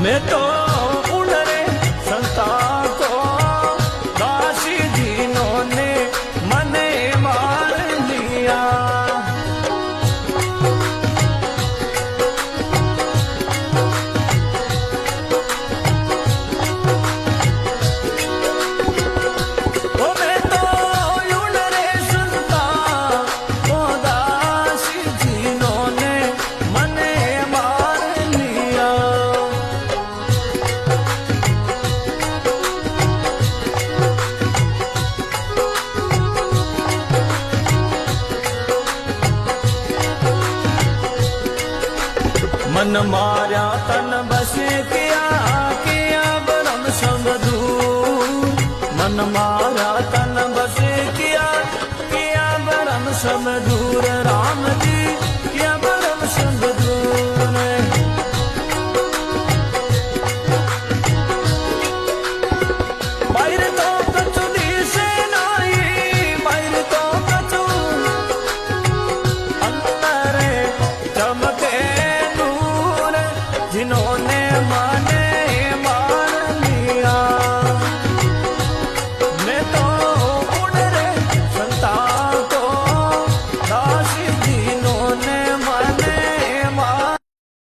मैं तो उन रे संता को दासी जिन्होंने मने मार लिया। ओ मैं तो उन रे संता को दासी जिन्होंने मने मार लिया। मन मारा तन बसे किया ब्रह्म सब दूर। मन मारा तन बसे किया ब्रह्म सब दूर। राम जी किया ब्रह्म सब दूर। बाहर तो कछु दिसे नाई, बाहर तो कछु अंतर चमके जिन्होंने माने